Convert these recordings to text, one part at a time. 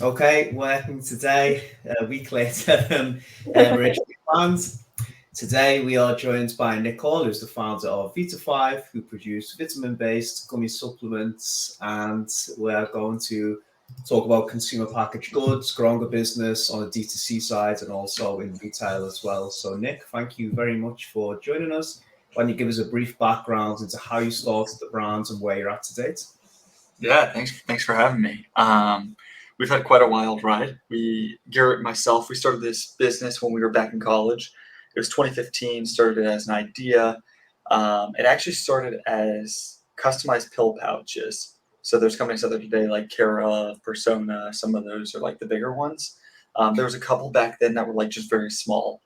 Okay, working today, a week later than originally planned. Today, we are joined by Nik Hall, who's the founder of Vitafive, who produce vitamin-based gummy supplements. And we're going to talk about consumer packaged goods, growing a business on the D2C side and also in retail as well. So, Nik, thank you very much for joining us. Why don't you give us a brief background into how you started the brand and where you're at to date? Yeah, thanks for having me. We've had quite a wild ride. Garrett and myself, we started this business when we were back in college. It was 2015, started as an idea. It actually started as customized pill pouches. So there's companies out there today like Cara, Persona, some of those are like the bigger ones. There was a couple back then that were like just very small.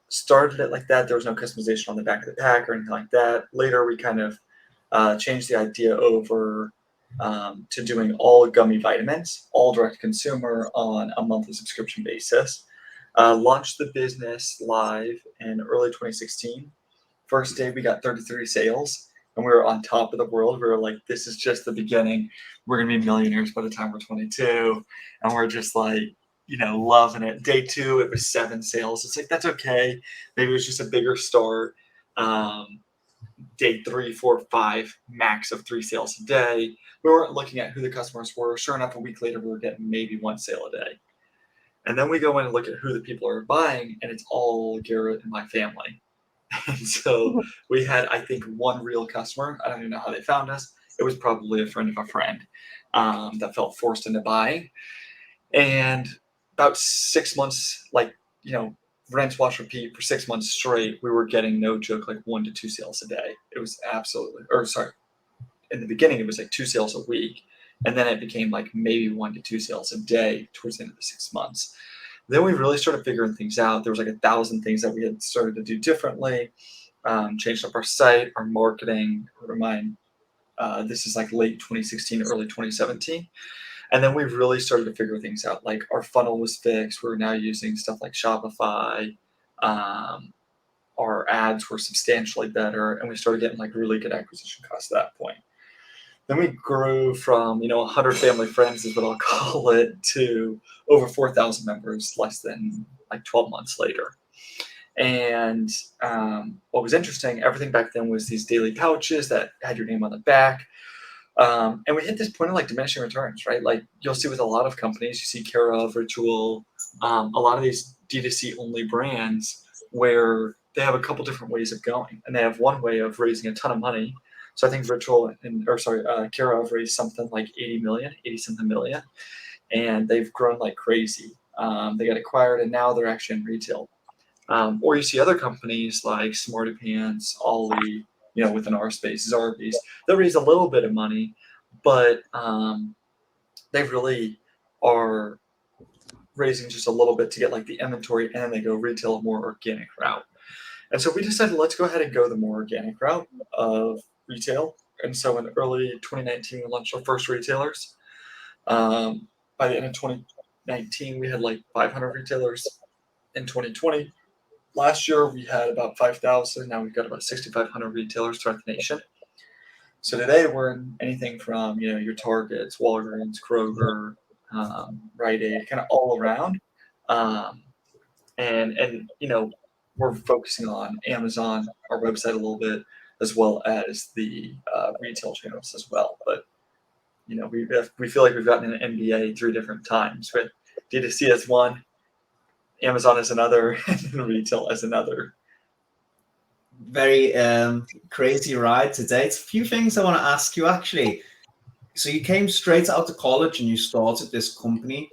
Started it like that. There was no customization on the back of the pack or anything like that. Later, we kind of changed the idea over to doing all gummy vitamins, all direct consumer on a monthly subscription basis. Launched the business live in early 2016. First day we got 33 sales and we were on top of the world. We were like, this is just the beginning. We're going to be millionaires by the time we're 22. And we're just like, loving it. Day two, it was 7 sales. It's like, that's okay. Maybe it was just a bigger start. Day 3, 4, 5, max of 3 sales a day. We weren't looking at who the customers were. Sure enough, a week later, we were getting maybe 1 sale a day. And then we go in and look at who the people are buying, and it's all Garrett and my family. And so we had, I think, 1 real customer. I don't even know how they found us. It was probably a friend of a friend that felt forced into buying. And about 6 months, rinse, wash, repeat for 6 months straight, we were getting, no joke, like 1 to 2 sales a day. It was in the beginning, it was like 2 sales a week. And then it became like maybe 1 to 2 sales a day towards the end of the 6 months. Then we really started figuring things out. There was like 1,000 things that we had started to do differently. Changed up our site, our marketing. This is like late 2016, early 2017. And then we really started to figure things out. Like our funnel was fixed. We were now using stuff like Shopify. Our ads were substantially better, and we started getting like really good acquisition costs at that point. Then we grew from 100 family friends is what I'll call it to over 4,000 members less than like 12 months later. And what was interesting, everything back then was these daily pouches that had your name on the back. And we hit this point of like diminishing returns, right? Like you'll see with a lot of companies, you see Cara, Ritual, a lot of these D2C only brands where they have a couple different ways of going, and they have one way of raising a ton of money. So I think Cara have raised something like 80 something million, and they've grown like crazy. They got acquired, and now they're actually in retail. Or you see other companies like Smarty Pants, Ollie, within our space, Zarbee's, they'll raise a little bit of money, but they really are raising just a little bit to get like the inventory, and then they go retail a more organic route. And so we decided, let's go ahead and go the more organic route of retail. And so in early 2019, we launched our first retailers. By the end of 2019, we had like 500 retailers. In 2020, last year we had about 5,000. Now we've got about 6,500 retailers throughout the nation. So today we're in anything from your Targets, Walgreens, Kroger, Rite Aid, kind of all around, and we're focusing on Amazon, our website a little bit, as well as the retail channels as well. But we feel like we've gotten an MBA 3 different times, with D2C as one, Amazon as another, and retail as another. Very crazy ride to date. A few things I want to ask you actually. So you came straight out of college and you started this company.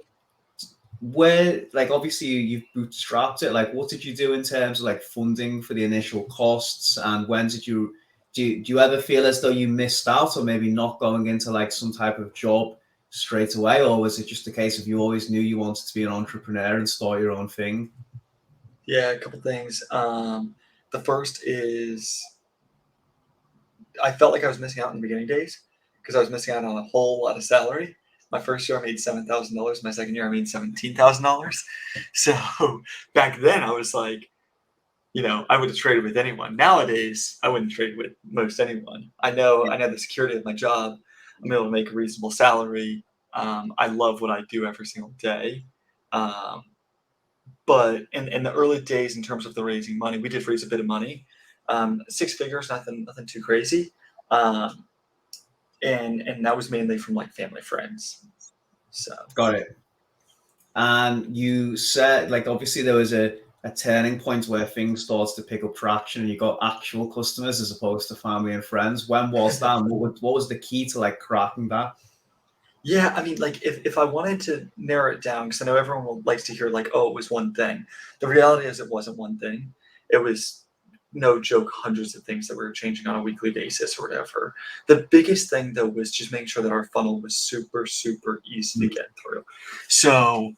Where, like, obviously you've bootstrapped it. Like, what did you do in terms of like funding for the initial costs, and when did you do you ever feel as though you missed out, or maybe not going into like some type of job straight away, or was it just a case of you always knew you wanted to be an entrepreneur and start your own thing? Yeah, a couple things. The first is I felt like I was missing out in the beginning days because I was missing out on a whole lot of salary. My first year I made $7,000. My second year I made $17,000. So back then I was like, I would have traded with anyone. Nowadays I wouldn't trade with most anyone. I know the security of my job. I'm able to make a reasonable salary. I love what I do every single day. But in the early days, in terms of the raising money, we did raise a bit of money. 6 figures, nothing too crazy. And that was mainly from like family friends. So Got it. And you said, like, obviously there was a turning point where things started to pick up traction and you got actual customers as opposed to family and friends. When was that? And what was the key to like cracking that? yeah, I mean, like if I wanted to narrow it down, because I know everyone likes to hear like, oh, it was one thing. The reality is it wasn't one thing. It was, no joke, hundreds of things that we were changing on a weekly basis or whatever. The biggest thing though was just making sure that our funnel was super, super easy to get through. So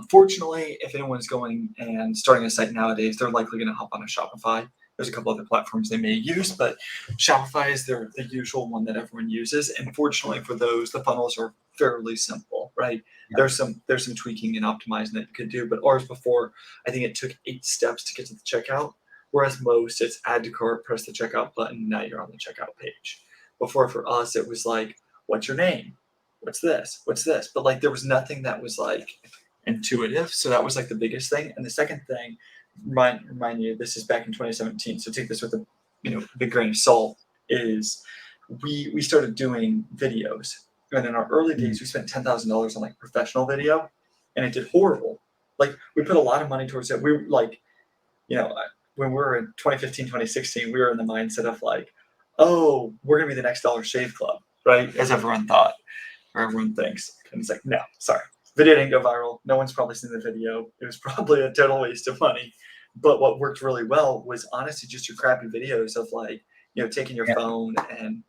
fortunately, if anyone's going and starting a site nowadays, they're likely going to hop on a Shopify. There's a couple other platforms they may use, but Shopify is the usual one that everyone uses. And fortunately for those, the funnels are fairly simple, right? Yeah. There's some tweaking and optimizing that you could do, but ours before, I think it took 8 steps to get to the checkout, whereas most it's add to cart, press the checkout button, now you're on the checkout page. Before for us, it was like, what's your name? What's this? What's this? But like there was nothing that was like intuitive. So that was like the biggest thing. And the second thing, remind you, this is back in 2017. So take this with a big grain of salt. Is we started doing videos, and in our early days, we spent $10,000 on like professional video, and it did horrible. Like we put a lot of money towards it. We were like, when we were in 2015, 2016, we were in the mindset of like, oh, we're gonna be the next Dollar Shave Club, right? As everyone thought or everyone thinks. And it's like, no, sorry. Video didn't go viral. No one's probably seen the video. It was probably a total waste of money. But what worked really well was honestly just your crappy videos of like, taking your phone and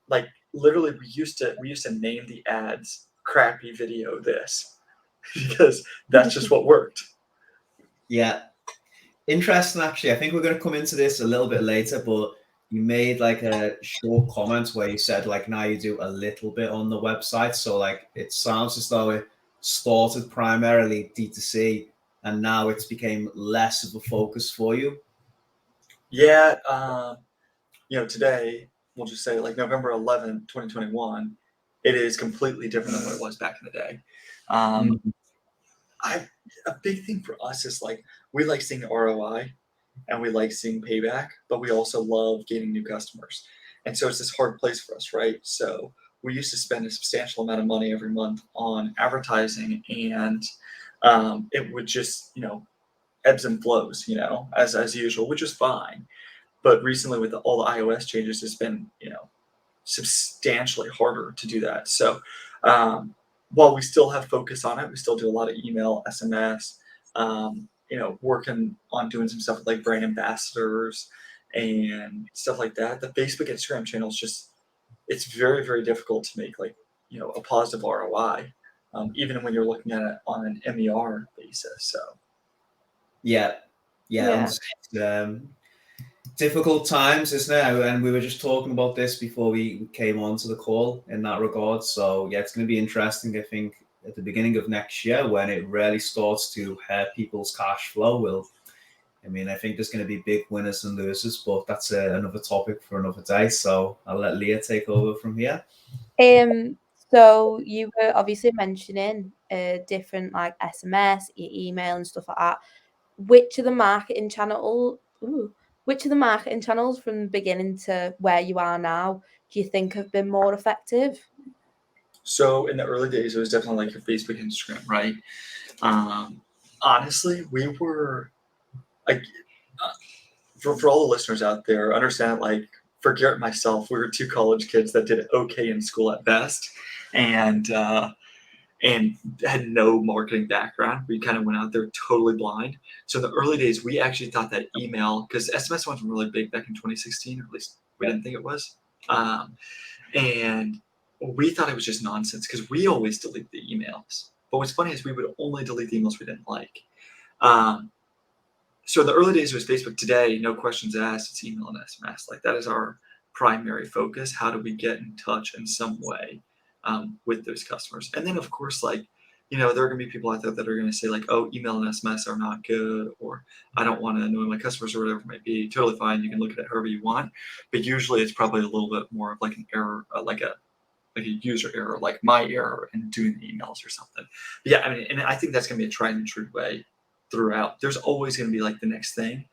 like literally we used to name the ads crappy video this because that's just what worked. Yeah. Interesting, actually. I think we're going to come into this a little bit later, but you made like a short comment where you said like now you do a little bit on the website. So like it sounds as though it started primarily D2C and now it's became less of a focus for you. Yeah. Today we'll just say like November 11th, 2021, it is completely different than what it was back in the day. A big thing for us is like we like seeing ROI and we like seeing payback, but we also love gaining new customers. And so it's this hard place for us, right? So we used to spend a substantial amount of money every month on advertising, and it would just, ebbs and flows, as usual, which is fine. But recently, with all the iOS changes, it's been, substantially harder to do that. So while we still have focus on it, we still do a lot of email, SMS, working on doing some stuff with like brand ambassadors and stuff like that. The Facebook, Instagram channels it's very, very difficult to make like, a positive ROI, even when you're looking at it on an MER basis. So. Yeah. Difficult times, isn't it? And we were just talking about this before we came on to the call in that regard. So yeah, it's going to be interesting, I think, at the beginning of next year when it really starts to hurt people's cash flow. I think there's going to be big winners and losers, but that's another topic for another day. So I'll let Leah take over from here. So you were obviously mentioning different like SMS, email and stuff like that. Which of the marketing channels from the beginning to where you are now do you think have been more effective? So in the early days, it was definitely like your Facebook, Instagram, right? Honestly, we were like, for all the listeners out there, understand like for Garrett and myself, we were 2 college kids that did okay in school at best, and had no marketing background. We kind of went out there totally blind. So in the early days, we actually thought that email, because SMS wasn't really big back in 2016, or at least we didn't think it was. And we thought it was just nonsense because we always delete the emails. But what's funny is we would only delete the emails we didn't like. So in the early days, it was Facebook. Today, no questions asked, it's email and SMS. Like that is our primary focus. How do we get in touch in some way with those customers? And then of course, like, there are going to be people out there that are going to say like, oh, email and SMS are not good, or I don't want to annoy my customers, or whatever it might be. Totally fine. You can look at it however you want. But usually it's probably a little bit more of like an error, like a a user error, like my error in doing the emails or something. But yeah, I mean, and I think that's going to be a tried and true way throughout. There's always going to be like the next thing.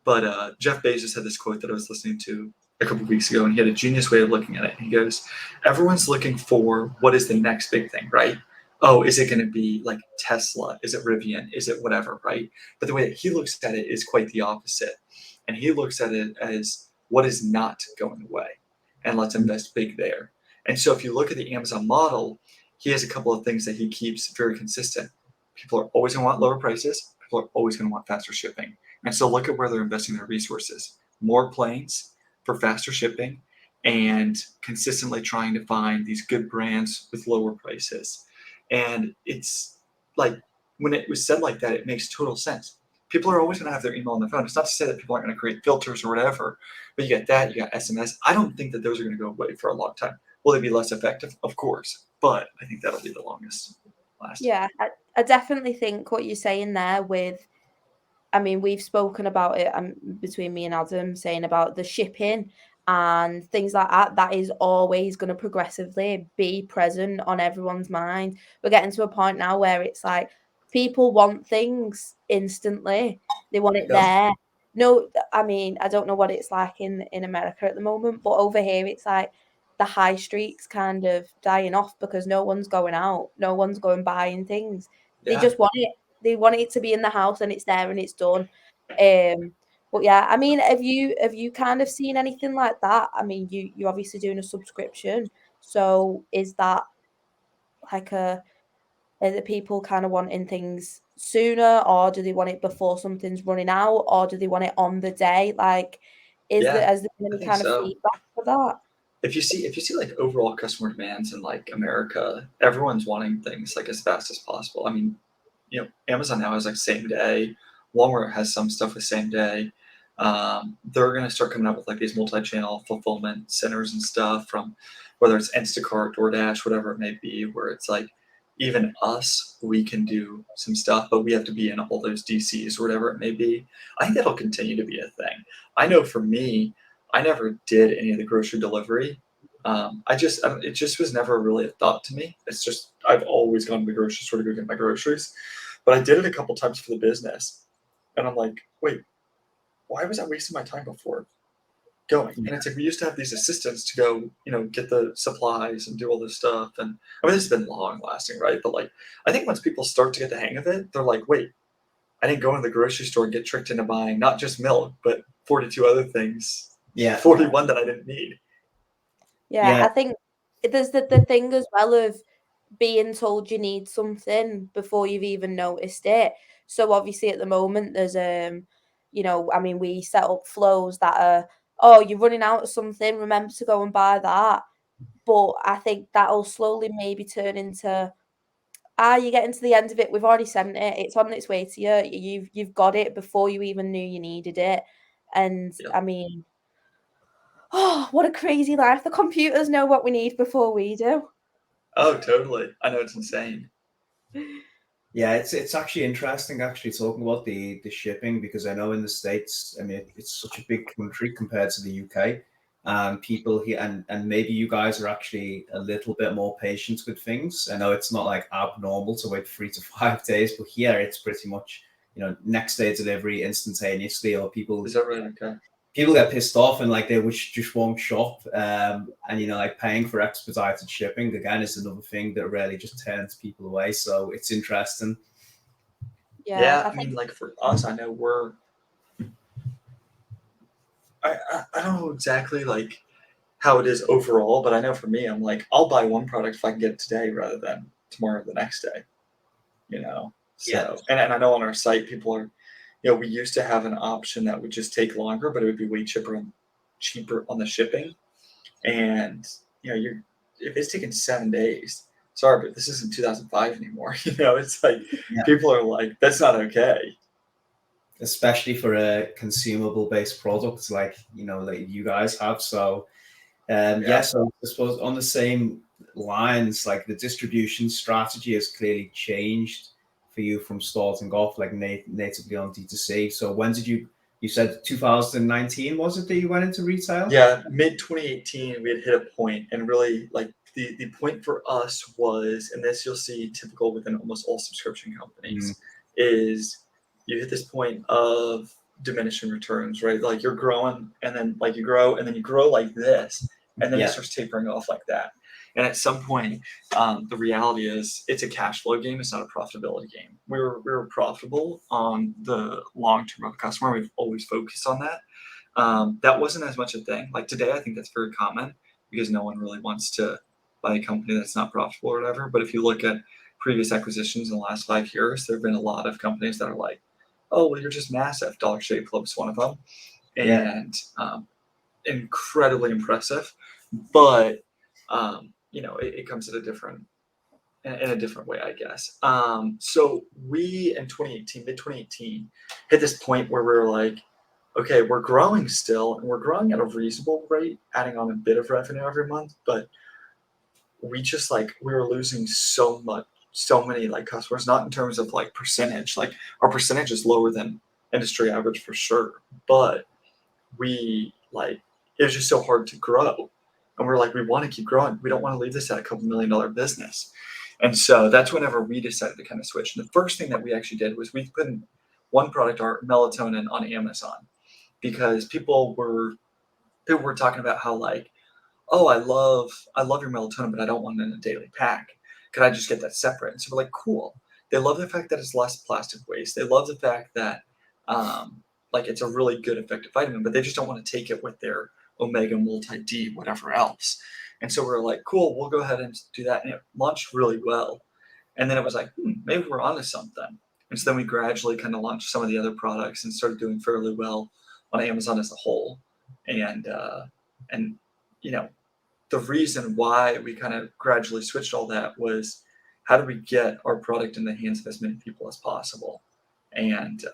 But Jeff Bezos had this quote that I was listening to a couple of weeks ago, and he had a genius way of looking at it. He goes, everyone's looking for what is the next big thing, right? Oh, is it going to be like Tesla? Is it Rivian? Is it whatever, right? But the way that he looks at it is quite the opposite. And he looks at it as what is not going away, and let's invest big there. And so if you look at the Amazon model, he has a couple of things that he keeps very consistent. People are always going to want lower prices. People are always going to want faster shipping. And so look at where they're investing their resources. More planes for faster shipping, and consistently trying to find these good brands with lower prices. And it's like, when it was said like that, it makes total sense. People are always going to have their email on their phone. It's not to say that people aren't going to create filters or whatever, but you got that, you got SMS. I don't think that those are going to go away for a long time. Will they be less effective? Of course, but I think that'll be the longest lasting. Yeah, I definitely think what you're saying there with, I mean, we've spoken about it between me and Adam, saying about the shipping and things like that. That is always going to progressively be present on everyone's mind. We're getting to a point now where it's like people want things instantly. They want it there. No, I mean, I don't know what it's like in America at the moment, but over here it's like the high street's kind of dying off because no one's going out, no one's going buying things. They just want it. They want it to be in the house and it's there and it's done. But yeah, I mean, have you kind of seen anything like that? I mean, you're obviously doing a subscription, so is that like are the people kind of wanting things sooner, or do they want it before something's running out, or do they want it on the day? Like, has there been any kind of feedback for that? If you see like overall customer demands in like America, everyone's wanting things like as fast as possible. I mean, Amazon now has like same day. Walmart has some stuff with same day. They're going to start coming up with like these multi-channel fulfillment centers and stuff, from whether it's Instacart, DoorDash, whatever it may be, where it's like even us, we can do some stuff, but we have to be in all those DCs or whatever it may be. I think that'll continue to be a thing. I know for me, I never did any of the grocery delivery. It just was never really a thought to me. It's just, I've always gone to the grocery store to go get my groceries, but I did it a couple times for the business. And I'm like, wait, why was I wasting my time before going? And it's like, we used to have these assistants to go, get the supplies and do all this stuff. And I mean, this has been long lasting, right? But like, I think once people start to get the hang of it, they're like, wait, I didn't go into the grocery store and get tricked into buying not just milk, but 42 other things. Yeah. 41 that I didn't need. Yeah. I think there's the thing as well of being told you need something before you've even noticed it. So obviously at the moment there's I mean, we set up flows that are, oh, you're running out of something, remember to go and buy that. But I think that'll slowly maybe turn into, you're getting to the end of it, we've already sent it, it's on its way to you, you've got it before you even knew you needed it. And I mean, oh, what a crazy life. The computers know what we need before we do. Oh, totally. I know, it's insane. Yeah, it's actually interesting talking about the shipping, because I know in the States, I mean, it's such a big country compared to the UK. People here, and maybe you guys are actually a little bit more patient with things. I know it's not like abnormal to wait 3 to 5 days, but here it's pretty much, next day delivery instantaneously, or people. Is that right? Okay. People get pissed off and like they just won't shop. And like paying for expedited shipping again is another thing that really just turns people away. So it's interesting. Yeah, I mean, like for us, I know I don't know exactly like how it is overall, but I know for me, I'm like, I'll buy one product if I can get it today rather than tomorrow or the next day. So and I know on our site people are, we used to have an option that would just take longer, but it would be way cheaper on the shipping. And if it's taking 7 days, sorry, but this isn't 2005 anymore. It's like people are like, that's not okay. Especially for a consumable based product like you guys have. So so I suppose on the same lines, like the distribution strategy has clearly changed for you from starting off like natively on D2C. So when did you said 2019 was it that you went into retail? Yeah, mid 2018 we had hit a point, and really like the point for us was, and this you'll see typical within almost all subscription companies, is you hit this point of diminishing returns, right? Like you're growing, and then like you grow, and then you grow like this, and then it starts tapering off like that. And at some point, the reality is it's a cash flow game. It's not a profitability game. We were profitable on the long term of the customer. We've always focused on that. That wasn't as much a thing. Like today, I think that's very common because no one really wants to buy a company that's not profitable or whatever. But if you look at previous acquisitions in the last 5 years, there have been a lot of companies that are like, oh, well, you're just massive. Dollar Shave Club's one of them. And incredibly impressive. But, it comes at in a different way, I guess. So we, in 2018, mid-2018, hit this point where we were like, okay, we're growing still, and we're growing at a reasonable rate, adding on a bit of revenue every month, but we just we were losing so many customers, not in terms of percentage. Like our percentage is lower than industry average for sure, but it was just so hard to grow. And we're like, we want to keep growing. We don't want to leave this at a $2 million business. And so that's whenever we decided to kind of switch. And the first thing that we actually did was we put in one product, our melatonin, on Amazon, because people were talking about how oh, I love your melatonin, but I don't want it in a daily pack. Could I just get that separate? And so we're like, cool. They love the fact that it's less plastic waste. They love the fact that it's a really good effective vitamin, but they just don't want to take it with their omega multi-D, whatever else. And so we're like, cool, we'll go ahead and do that. And it launched really well. And then it was like, maybe we're onto something. And so then we gradually kind of launched some of the other products and started doing fairly well on Amazon as a whole. And the reason why we kind of gradually switched all that was, how do we get our product in the hands of as many people as possible? And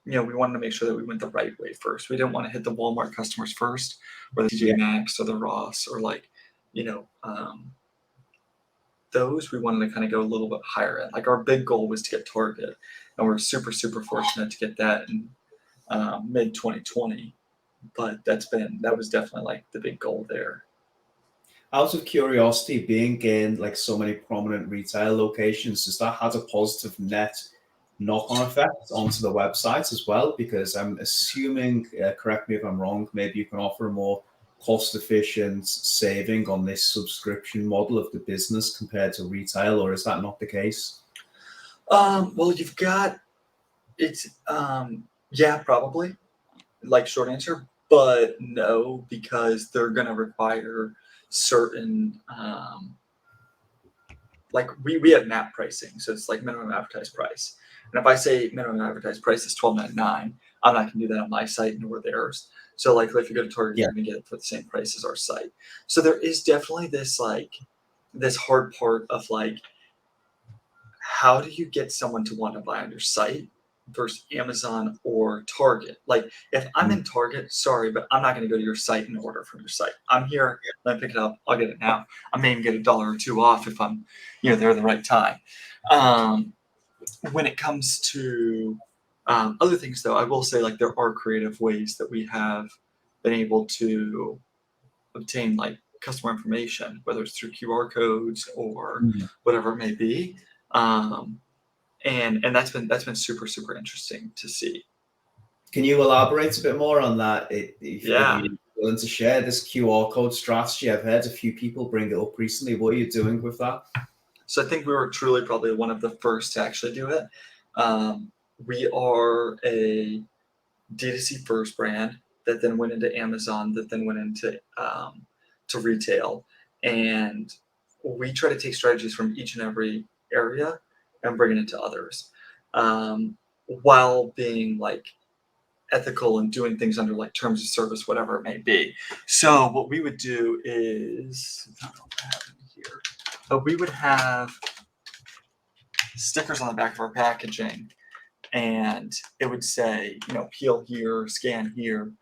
we wanted to make sure that we went the right way first. We didn't want to hit the Walmart customers first, or the TJ Maxx or the Ross, or those. We wanted to kind of go a little bit higher end. Like our big goal was to get Target, and we're super, super fortunate to get that in mid 2020. But that was definitely the big goal there. Out of curiosity, being in so many prominent retail locations, does that have a positive net knock-on effect onto the website as well? Because I'm assuming, correct me if I'm wrong, maybe you can offer a more cost-efficient saving on this subscription model of the business compared to retail, or is that not the case? Well, you've got it's probably, short answer, but no, because they're going to require certain we have MAP pricing, so it's minimum advertised price. And if I say minimum advertised price is $12.99, I'm not going to do that on my site nor theirs. So if you go to Target, you're going to get it for the same price as our site. So there is definitely this this hard part of how do you get someone to want to buy on your site versus Amazon or Target? If I'm in Target, sorry, but I'm not going to go to your site and order from your site. I'm here, let me pick it up, I'll get it now. I may even get $1 or $2 off if I'm there at the right time. When it comes to other things, though, I will say there are creative ways that we have been able to obtain customer information, whether it's through QR codes or whatever it may be. And that's been super, super interesting to see. Can you elaborate a bit more on that? If you're willing to share this QR code strategy, I've heard a few people bring it up recently. What are you doing with that? So I think we were truly probably one of the first to actually do it. We are a D2C first brand that then went into Amazon, that then went into to retail, and we try to take strategies from each and every area and bring it into others, while being ethical and doing things under terms of service, whatever it may be. So what we would do is, I don't know what happened here, but we would have stickers on the back of our packaging, and it would say, peel here, scan here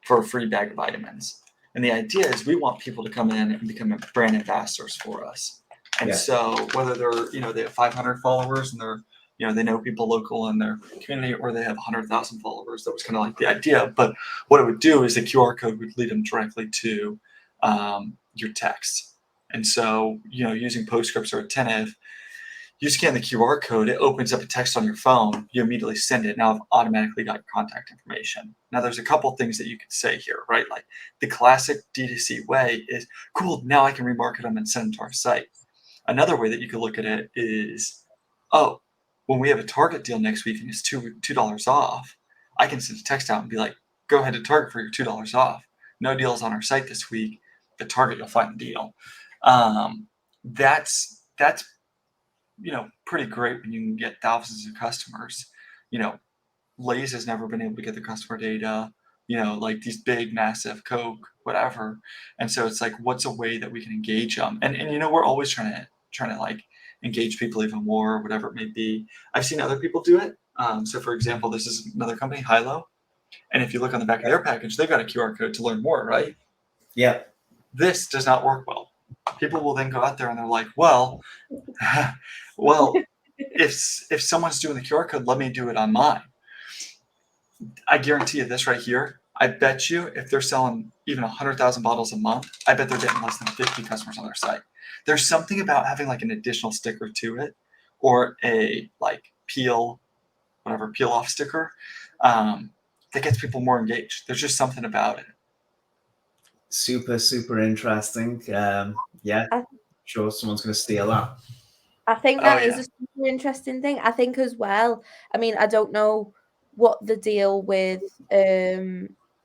for a free bag of vitamins. And the idea is we want people to come in and become brand ambassadors for us. And so whether they're, they have 500 followers and they're, they know people local in their community, or they have 100,000 followers, that was kind of the idea. But what it would do is the QR code would lead them directly to your text. And so, using PostScripts or Attentive, you scan the QR code, it opens up a text on your phone, you immediately send it. Now I've automatically got your contact information. Now there's a couple things that you could say here, right? Like the classic D2C way is, cool, now I can remarket them and send them to our site. Another way that you could look at it is, oh, when we have a Target deal next week and it's $2 off, I can send a text out and be like, go ahead to Target for your $2 off. No deals on our site this week. At Target, you'll find the deal. That's pretty great when you can get thousands of customers. Lay's has never been able to get the customer data, like these big, massive Coke, whatever. And so it's like, what's a way that we can engage them? And we're always trying to like engage people even more, whatever it may be. I've seen other people do it. So for example, this is another company, Hilo. And if you look on the back of their package, they've got a QR code to learn more, right? Yeah. This does not work well. People will then go out there and they're like, well, if someone's doing the QR code, let me do it on mine. I guarantee you this right here. I bet you if they're selling even 100,000 bottles a month, I bet they're getting less than 50 customers on their site. There's something about having like an additional sticker to it, or a like peel off sticker, that gets people more engaged. There's just something about it. Super, super interesting. Yeah, sure someone's going to steal that. I think that is a super interesting thing. I think as well, I mean, I don't know what the deal with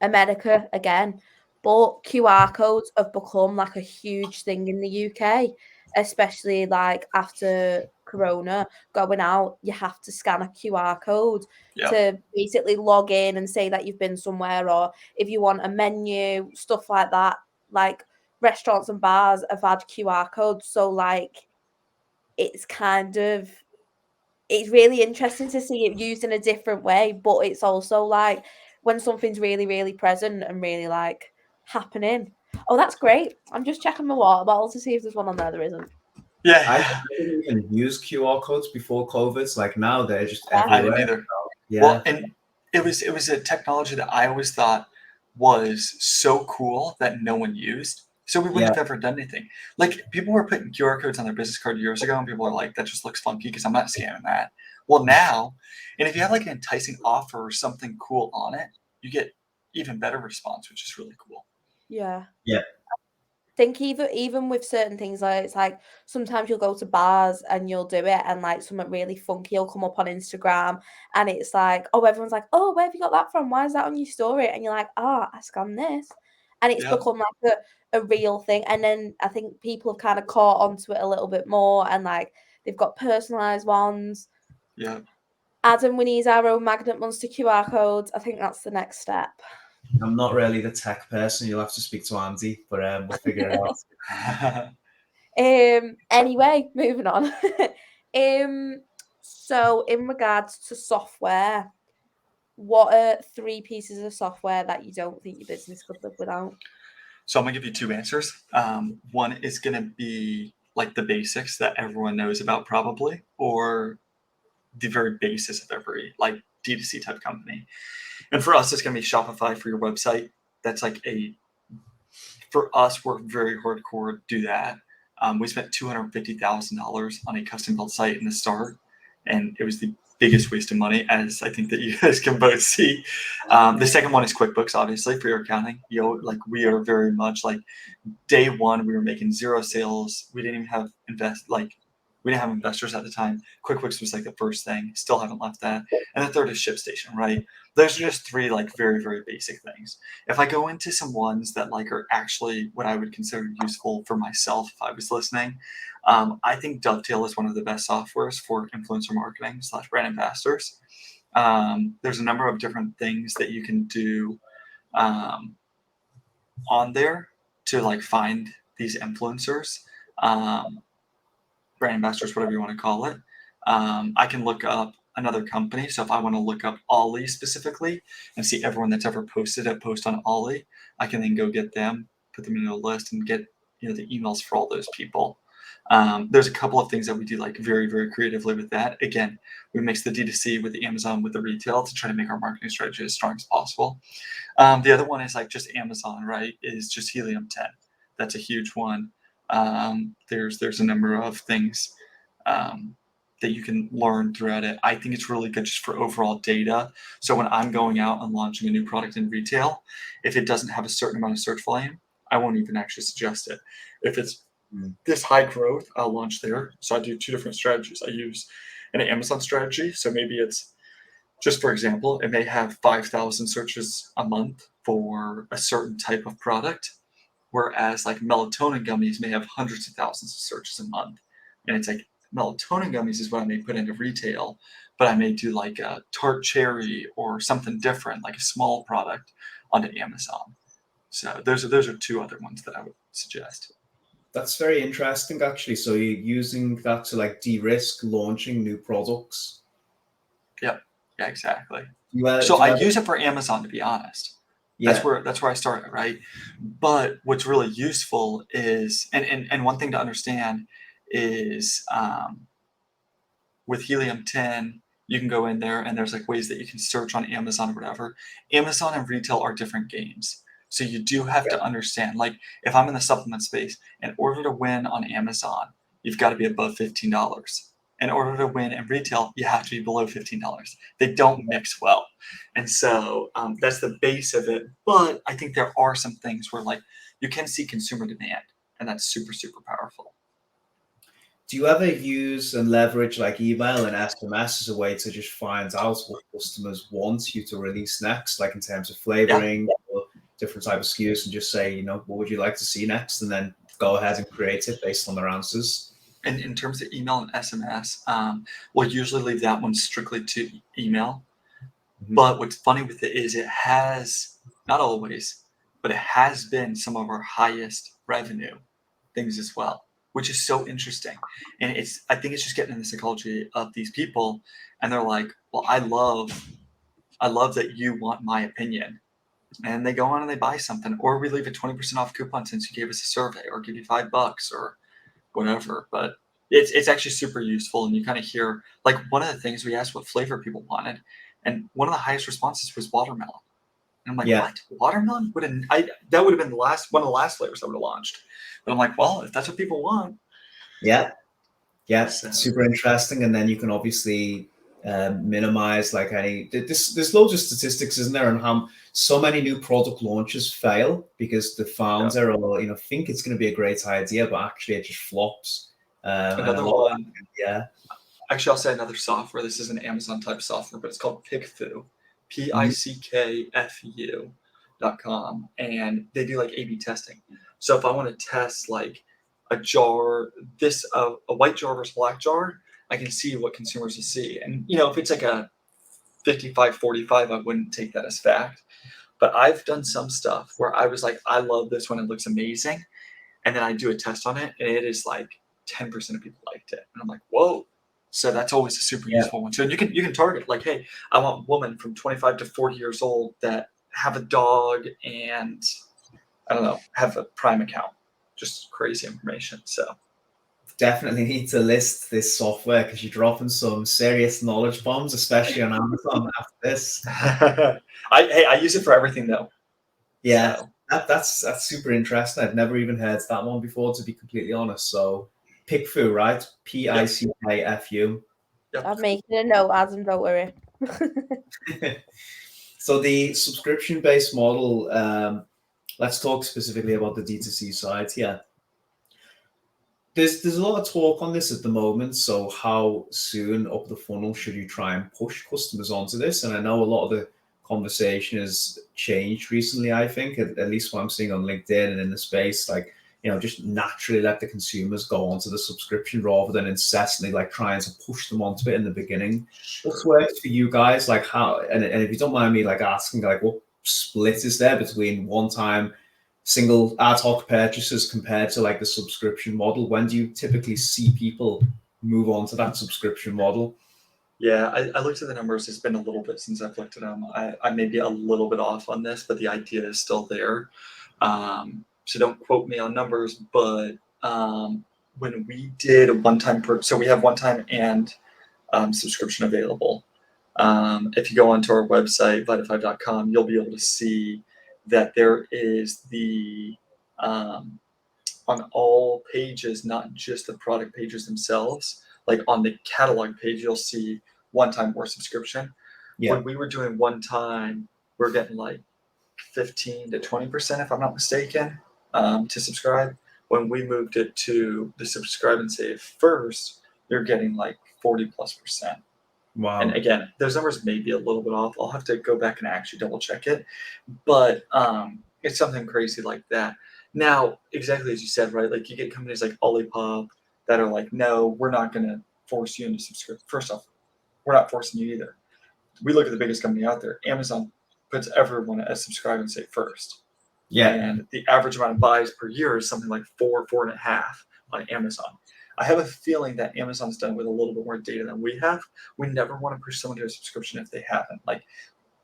America again, but QR codes have become like a huge thing in the UK, especially like after Corona going out, you have to scan a QR code to basically log in and say that you've been somewhere, or if you want a menu, stuff like that. Like restaurants and bars have had QR codes, so like it's really interesting to see it used in a different way, but it's also like when something's really, really present and really like happening. Oh, that's great. I'm just checking my water bottle to see if there's one on there. There isn't. Yeah. I didn't even use QR codes before COVID. So like now they're just everywhere. I didn't either. Yeah. Well, and it was a technology that I always thought was so cool that no one used. So we wouldn't have ever done anything. Like people were putting QR codes on their business card years ago, and people are like, that just looks funky because I'm not scanning that. Well, now, and if you have like an enticing offer or something cool on it, you get even better response, which is really cool. Yeah. Yeah. I think even with certain things, like it's like sometimes you'll go to bars and you'll do it, and like something really funky will come up on Instagram, and it's like, oh, everyone's like, oh, where have you got that from? Why is that on your story? And you're like, I scanned this, and it's become like a real thing. And then I think people have kind of caught onto it a little bit more, and like they've got personalized ones. Yeah. Adam, we need our own magnet monster QR codes. I think that's the next step. I'm not really the tech person. You'll have to speak to Andy, but we'll figure it out. Anyway, moving on. So in regards to software, what are 3 pieces of software that you don't think your business could live without? So I'm gonna give you 2 answers. One is gonna be like the basics that everyone knows about probably, or the very basis of every like D2C type company. And for us, it's gonna be Shopify for your website. That's like for us, we're very hardcore do that. We spent $250,000 on a custom built site in the start, and it was the biggest waste of money, as I think that you guys can both see. The second one is QuickBooks, obviously, for your accounting. Like we are very much like day one, we were making 0 sales. We didn't even have we didn't have investors at the time. QuickBooks was like the first thing. Still haven't left that. And the third is ShipStation, right? Those are just 3 like very, very basic things. If I go into some ones that like are actually what I would consider useful for myself if I was listening, I think Dovetail is one of the best softwares for influencer marketing / brand ambassadors. There's a number of different things that you can do on there to like find these influencers. Brand ambassadors, whatever you want to call it. I can look up another company. So if I want to look up Ollie specifically and see everyone that's ever posted a post on Ollie, I can then go get them, put them into a list, and get the emails for all those people. There's a couple of things that we do like very, very creatively with that. Again, we mix the D2C with the Amazon with the retail to try to make our marketing strategy as strong as possible. The other one is like just Amazon, right? Is just Helium 10. That's a huge one. There's a number of things that you can learn throughout it. I think it's really good just for overall data. So when I'm going out and launching a new product in retail, if it doesn't have a certain amount of search volume, I won't even actually suggest it. If it's this high growth, I'll launch there. So I do 2 different strategies. I use an Amazon strategy. So maybe it's just, for example, it may have 5,000 searches a month for a certain type of product, whereas like melatonin gummies may have hundreds of thousands of searches a month. And it's like, melatonin gummies is what I may put into retail, but I may do like a tart cherry or something different, like a small product onto Amazon. So those are 2 other ones that I would suggest. That's very interesting, actually. So you're using that to like de-risk launching new products. Yep. Yeah, exactly. So I use it for Amazon, to be honest. Yeah. That's where I started, right? But what's really useful is, and one thing to understand is with Helium 10, you can go in there and there's like ways that you can search on Amazon or whatever. Amazon and retail are different games. So you do have to understand, like if I'm in the supplement space, in order to win on Amazon, you've got to be above $15. In order to win in retail, you have to be below $15. They don't mix well. And so that's the base of it. But I think there are some things where like you can see consumer demand, and that's super, super powerful. Do you ever use and leverage like email and SMS as a way to just find out what customers want you to release next, like in terms of flavoring or different type of SKUs, and just say, what would you like to see next? And then go ahead and create it based on their answers. And in terms of email and SMS, we'll usually leave that one strictly to email. Mm-hmm. But what's funny with it is it has, not always, but it has been some of our highest revenue things as well, which is so interesting. And I think it's just getting in the psychology of these people. And they're like, well, I love that you want my opinion. And they go on and they buy something, or we leave a 20% off coupon since you gave us a survey, or give you $5 or whatever. But it's actually super useful. And you kind of hear, like, one of the things we asked what flavor people wanted, and one of the highest responses was watermelon. And I'm like, what? Watermelon? That would have been one of the last flavors I would have launched. But I'm like, well, if that's what people want. Yeah. So. Super interesting. And then you can obviously minimize like there's loads of statistics, isn't there, on how so many new product launches fail because the founder or think it's going to be a great idea, but actually it just flops. Another one. Actually, I'll say another software. This is an Amazon type software, but it's called Pickfu, PICKFU.com, and they do like A/B testing. So if I want to test like a jar, a white jar versus black jar, I can see what consumers will see. And if it's like a 55-45, I wouldn't take that as fact. But I've done some stuff where I was like, I love this one, it looks amazing, and then I do a test on it, and it is like 10% of people liked it, and I'm like, whoa. So that's always a super useful one. So you can target like, hey, I want women from 25 to 40 years old that have a dog and I don't know, have a Prime account. Just crazy information. So definitely need to list this software because you're dropping some serious knowledge bombs, especially on Amazon after this. I use it for everything though. Yeah, so. That's super interesting. I've never even heard that one before, to be completely honest. So Pickfu, right? PICKFU. Yep. I'm making a note, Adam, don't worry. So the subscription-based model, let's talk specifically about the D2C side here. There's a lot of talk on this at the moment. So how soon up the funnel should you try and push customers onto this? And I know a lot of the conversation has changed recently, I think, at least what I'm seeing on LinkedIn and in the space, like, just naturally let the consumers go onto the subscription rather than incessantly like trying to push them onto it in the beginning. What's worked for you guys? Like how, and if you don't mind me like asking, like what split is there between one-time single ad hoc purchases compared to like the subscription model? When do you typically see people move on to that subscription model? Yeah, I looked at the numbers. It's been a little bit since I've looked at them. I may be a little bit off on this, but the idea is still there. So don't quote me on numbers, but when we did a one-time so we have one-time and subscription available. If you go onto our website, Vitafive.com, you'll be able to see that there is the on all pages, not just the product pages themselves. Like on the catalog page, you'll see one time or subscription. Yeah. When we were doing one time, we're getting like 15 to 20%, if I'm not mistaken, to subscribe. When we moved it to the subscribe and save first, you're getting like 40+%. Wow. And again, those numbers may be a little bit off. I'll have to go back and actually double check it. But it's something crazy like that. Now, exactly as you said, right? Like you get companies like Olipop that are like, no, we're not going to force you into subscription. First off, we're not forcing you either. We look at the biggest company out there. Amazon puts everyone as subscribe and save first. Yeah. And the average amount of buys per year is something like 4.5 on Amazon. I have a feeling that Amazon's done with a little bit more data than we have. We never want to push someone to a subscription if they haven't. Like,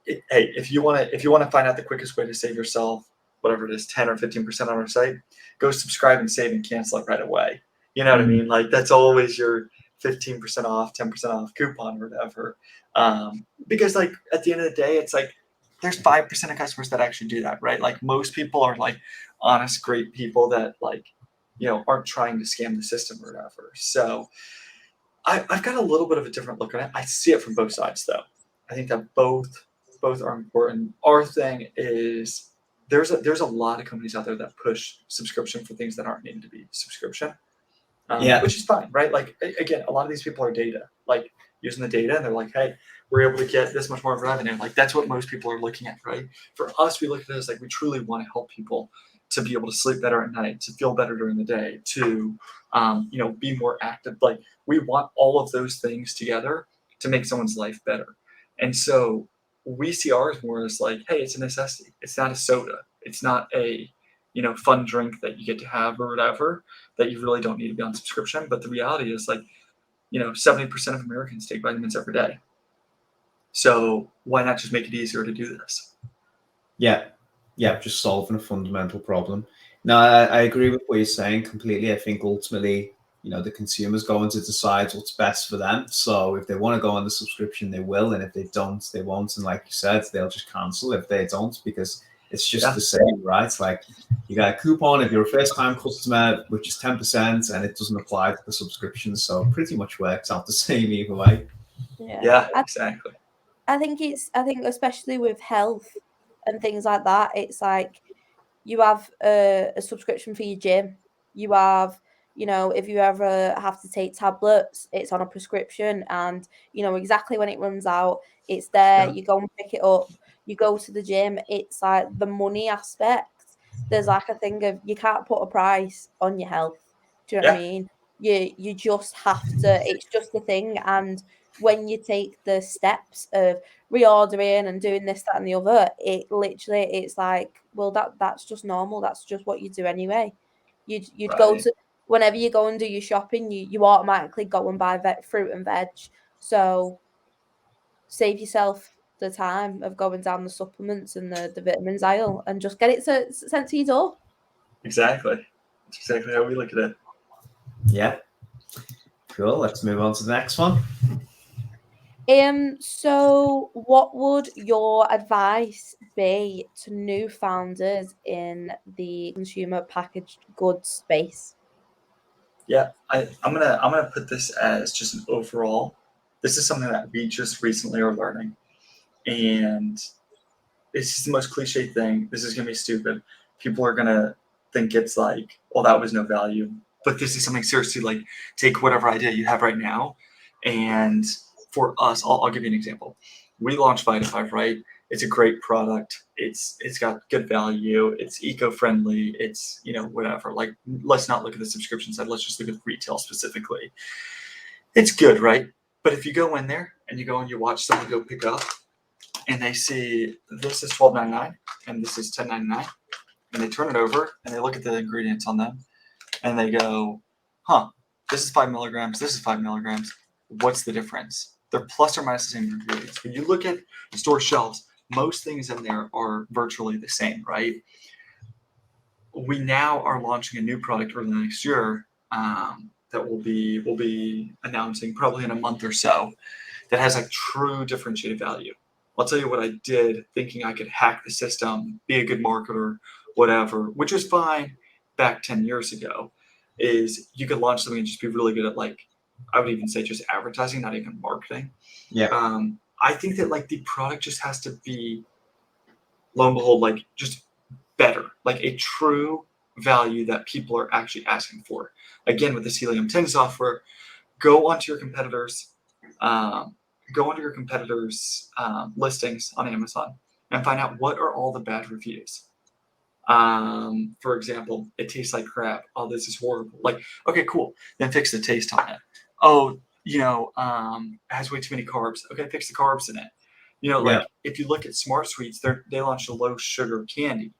hey, if you want to find out the quickest way to save yourself, whatever it is, 10 or 15% on our site, go subscribe and save and cancel it right away. You know what I mean? Like that's always your 15% off, 10% off coupon or whatever. Because like at the end of the day, it's like there's 5% of customers that actually do that, right? Like most people are like honest, great people that like, aren't trying to scam the system or whatever. So I've got a little bit of a different look on it. I see it from both sides though. I think that both are important. Our thing is there's a lot of companies out there that push subscription for things that aren't needed to be subscription, which is fine, right? Like again, a lot of these people are data, like using the data, and they're like, hey, we're able to get this much more revenue. Like that's what most people are looking at, right? For us, we look at it as like we truly want to help people to be able to sleep better at night, to feel better during the day, to be more active. Like we want all of those things together to make someone's life better. And so we see ours more as like, hey, it's a necessity. It's not a soda. It's not a fun drink that you get to have or whatever that you really don't need to be on subscription. But the reality is like 70% of Americans take vitamins every day. So why not just make it easier to do this? Yeah, just solving a fundamental problem. No, I agree with what you're saying completely. I think ultimately, the consumer's going to decide what's best for them. So if they want to go on the subscription, they will. And if they don't, they won't. And like you said, they'll just cancel if they don't, because it's just the same, right? It's like you got a coupon if you're a first-time customer, which is 10%, and it doesn't apply to the subscription. So it pretty much works out the same either way. Yeah, exactly. I think especially with health and things like that, it's like you have a subscription for your gym. You have, if you ever have to take tablets, it's on a prescription, and exactly when it runs out, it's there. You go and pick it up. You go to the gym. It's like the money aspect. There's like a thing of you can't put a price on your health. Do you know what I mean? You just have to. It's just a thing, and when you take the steps of reordering and doing this, that, and the other, it's like, well, that's just normal. That's just what you do anyway. You'd go to, whenever you go and do your shopping, you automatically go and buy fruit and veg. So save yourself the time of going down the supplements and the vitamins aisle and just get it sent to your door. Exactly. That's exactly how we look at it. Yeah. Cool. Let's move on to the next one. So what would your advice be to new founders in the consumer packaged goods space? Yeah, I'm gonna put this as just an overall. This is something that we just recently are learning, and it's just the most cliche thing. This is gonna be stupid. People are gonna think it's like, well, that was no value. But this is something seriously, like take whatever idea you have right now, and for us, I'll give you an example. We launched Vitafive, right? It's a great product. It's got good value. It's eco-friendly. It's whatever. Like let's not look at the subscription side. Let's just look at retail specifically. It's good, right? But if you go in there and you go and you watch someone go pick up, and they see this is $12.99 and this is $10.99, and they turn it over and they look at the ingredients on them, and they go, "Huh, this is 5 milligrams. This is 5 milligrams. What's the difference?" They're plus or minus the same ingredients. When you look at store shelves, most things in there are virtually the same, right? We now are launching a new product early next year that we'll be announcing probably in a month or so that has a true differentiated value. I'll tell you what I did thinking I could hack the system, be a good marketer, whatever, which was fine. back 10 years ago is you could launch something and just be really good at, like, I would even say just advertising, not even marketing. Yeah. I think that like the product just has to be, lo and behold, like just better, like a true value that people are actually asking for. Again, with this Helium 10 software, go onto your competitors, listings on Amazon and find out what are all the bad reviews. For example, it tastes like crap. Oh, this is horrible. Like, okay, cool. Then fix the taste on it. Oh, it has way too many carbs. Okay, fix the carbs in it. Like if you look at Smart Sweets, they launched a low sugar candy.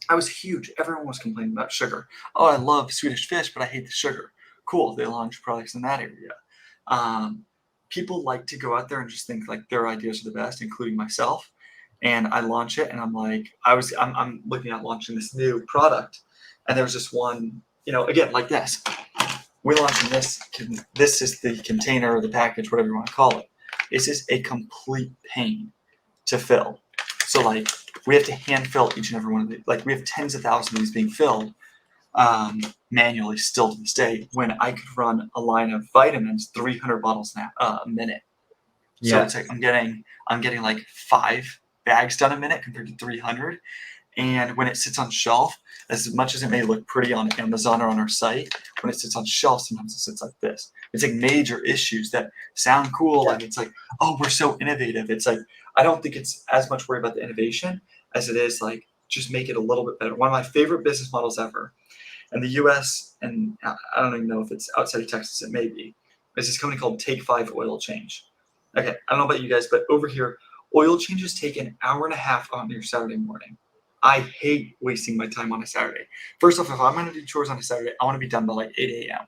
That was huge. Everyone was complaining about sugar. Oh, I love Swedish Fish, but I hate the sugar. Cool. They launched products in that area. People like to go out there and just think like their ideas are the best, including myself. And I launch it, and I'm like, I'm looking at launching this new product, and there was just one, again, like this. We're launching this. This is the container or the package, whatever you want to call it. This is a complete pain to fill. So like we have to hand fill each and every one of these. Like we have tens of thousands of these being filled manually still to this day, when I could run a line of vitamins 300 bottles a minute. So it's like I'm getting like 5 bags done a minute compared to 300. And when it sits on shelf, as much as it may look pretty on Amazon or on our site, when it sits on shelf, sometimes it sits like this. It's like major issues that sound cool. And it's like, oh, we're so innovative. It's like, I don't think it's as much worry about the innovation as it is like, just make it a little bit better. One of my favorite business models ever in the US, and I don't even know if it's outside of Texas, it may be, is this company called Take 5 Oil Change. Okay, I don't know about you guys, but over here, oil changes take an hour and a half on your Saturday morning. I hate wasting my time on a Saturday. First off, if I'm going to do chores on a Saturday, I want to be done by like 8 a.m.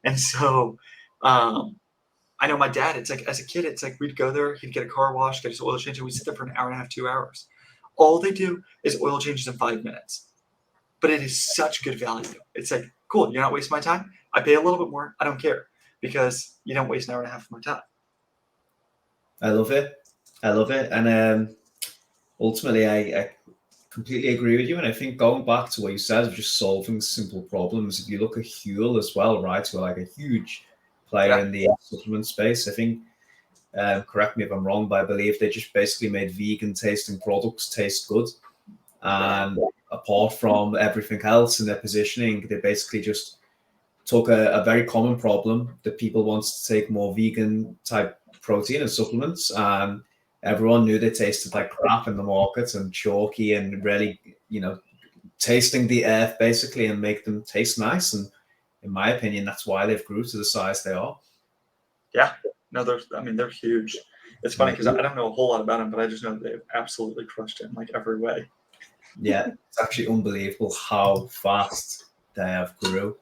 And so I know my dad, it's like, as a kid, it's like we'd go there, he'd get a car wash, get his oil change, and we'd sit there for an hour and a half, 2 hours. All they do is oil changes in 5 minutes. But it is such good value. It's like, cool, you're not wasting my time. I pay a little bit more. I don't care, because you don't waste an hour and a half of my time. I love it. And ultimately, I completely agree with you. And I think going back to what you said of just solving simple problems, if you look at Huel as well, right, who are like a huge player in the supplement space, I think, correct me if I'm wrong, but I believe they just basically made vegan tasting products taste good. And apart from everything else in their positioning, they basically just took a very common problem that people wanted to take more vegan type protein and supplements, and everyone knew they tasted like crap in the market and chalky and really, tasting the earth basically, and make them taste nice. And in my opinion, that's why they've grew to the size they are. Yeah, no, they're huge. It's funny because I don't know a whole lot about them, but I just know they've absolutely crushed it in like every way. Yeah, it's actually unbelievable how fast they have grew.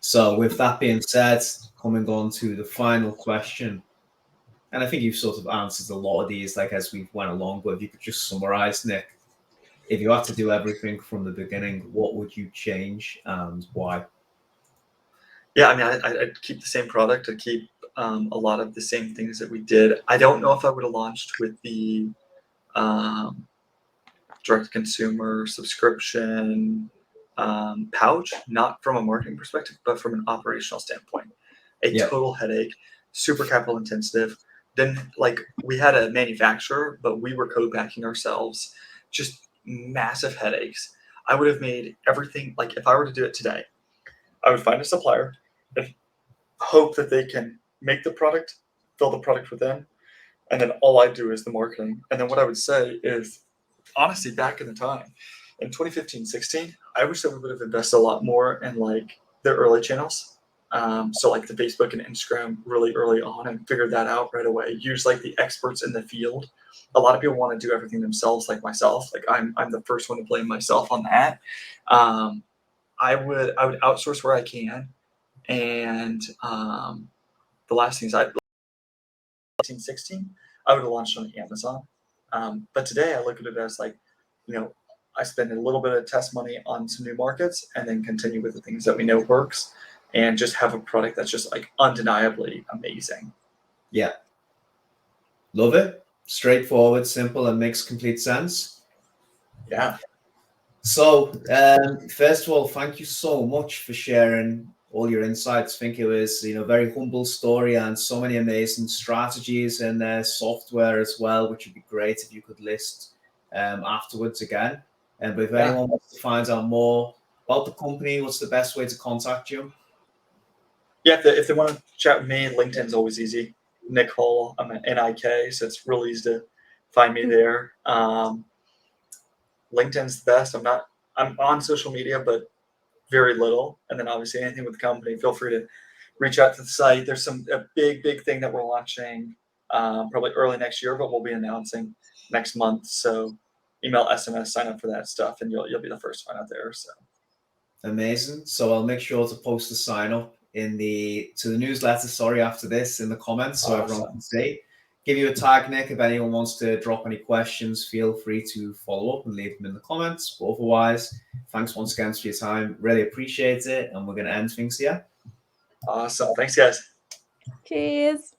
So with that being said, coming on to the final question, and I think you've sort of answered a lot of these like as we went along, but if you could just summarize, Nick, if you had to do everything from the beginning, what would you change and why? Yeah, I mean, I'd keep the same product. I'd keep a lot of the same things that we did. I don't know if I would have launched with the direct-to-consumer subscription pouch, not from a marketing perspective, but from an operational standpoint. Total headache, super capital intensive. Then, like, we had a manufacturer, but we were co-packing ourselves. Just massive headaches. I would have made everything, like, if I were to do it today, I would find a supplier and hope that they can make the product, fill the product within, and then all I do is the marketing. And then what I would say is, honestly, back in the time, in 2015, 16, I wish that we would have invested a lot more in like the early channels. So like the Facebook and Instagram really early on, and figured that out right away. Use like the experts in the field. A lot of people want to do everything themselves, like myself. Like I'm the first one to blame myself on that. I would outsource where I can, and the last things 16, I would have launched on Amazon. But today I look at it as like, I spend a little bit of test money on some new markets and then continue with the things that we know works, and just have a product that's just like undeniably amazing. Yeah. Love it. Straightforward, simple, and makes complete sense. Yeah. So, first of all, thank you so much for sharing all your insights. I think it was, very humble story and so many amazing strategies and software as well, which would be great if you could list afterwards again. But if anyone wants to find out more about the company, what's the best way to contact you? Yeah, if they want to chat with me, LinkedIn's always easy. Nik Hall, I'm an NIK, so it's real easy to find me there. LinkedIn's the best. I'm on social media, but very little. And then obviously anything with the company, feel free to reach out to the site. There's a big thing that we're launching probably early next year, but we'll be announcing next month. So email, SMS, sign up for that stuff, and you'll be the first one out there. So amazing. So I'll make sure to post the sign up to the newsletter. After this in the comments, so everyone can see. Give you a tag, Nik. If anyone wants to drop any questions, feel free to follow up and leave them in the comments. But otherwise, thanks once again for your time. Really appreciate it. And we're going to end things here. awesome. Thanks, guys. Cheers.